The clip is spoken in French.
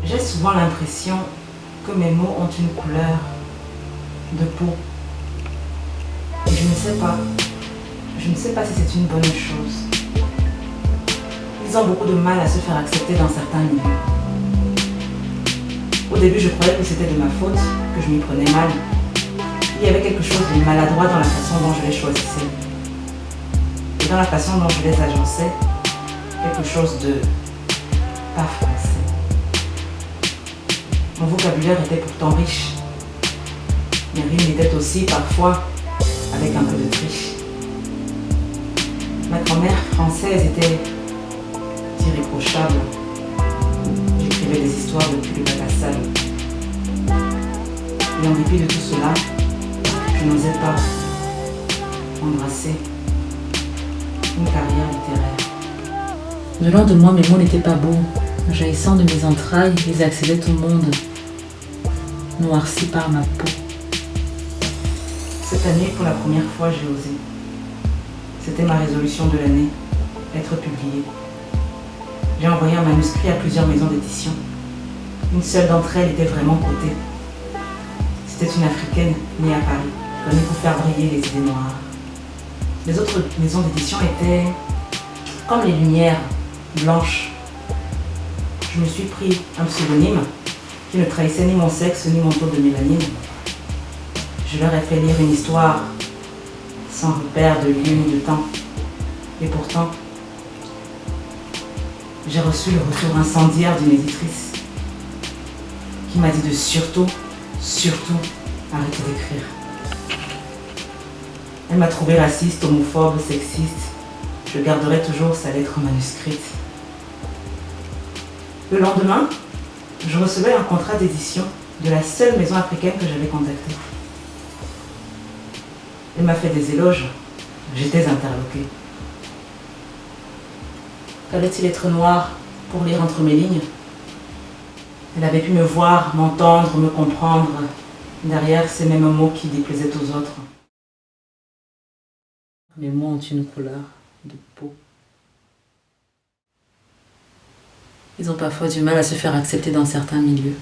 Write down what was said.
J'ai souvent l'impression que mes mots ont une couleur de peau. Et je ne sais pas. Je ne sais pas si c'est une bonne chose. Ils ont beaucoup de mal à se faire accepter dans certains milieux. Au début, je croyais que c'était de ma faute, que je m'y prenais mal. Il y avait quelque chose de maladroit dans la façon dont je les choisissais. Et dans la façon dont je les agençais, quelque chose de pas français. Mon vocabulaire était pourtant riche. Mes rimes étaient aussi parfois avec un peu de triche. Ma grand-mère française était irréprochable. J'écrivais des histoires depuis le bac à sable. Et en dépit de tout cela, je n'osais pas embrasser une carrière littéraire. Venant de moi, mes mots n'étaient pas beaux. Jaillissant de mes entrailles, ils accédaient au monde, noircis par ma peau. Cette année, pour la première fois, j'ai osé. C'était ma résolution de l'année, être publiée. J'ai envoyé un manuscrit à plusieurs maisons d'édition. Une seule d'entre elles était vraiment cotée. C'était une Africaine née à Paris, connue pour faire briller les idées noires. Les autres maisons d'édition étaient comme les lumières blanches. Je me suis pris un pseudonyme qui ne trahissait ni mon sexe ni mon taux de mélanine. Je leur ai fait lire une histoire sans repère de lieu ni de temps. Et pourtant, j'ai reçu le retour incendiaire d'une éditrice qui m'a dit de surtout arrêter d'écrire. Elle m'a trouvé raciste, homophobe, sexiste. Je garderai toujours sa lettre manuscrite. Le lendemain, je recevais un contrat d'édition de la seule maison africaine que j'avais contactée. Elle m'a fait des éloges. J'étais interloquée. Fallait-il être noir pour lire entre mes lignes? Elle avait pu me voir, m'entendre, me comprendre, derrière ces mêmes mots qui déplaisaient aux autres. Mes mots ont une couleur de peau. Ils ont parfois du mal à se faire accepter dans certains milieux.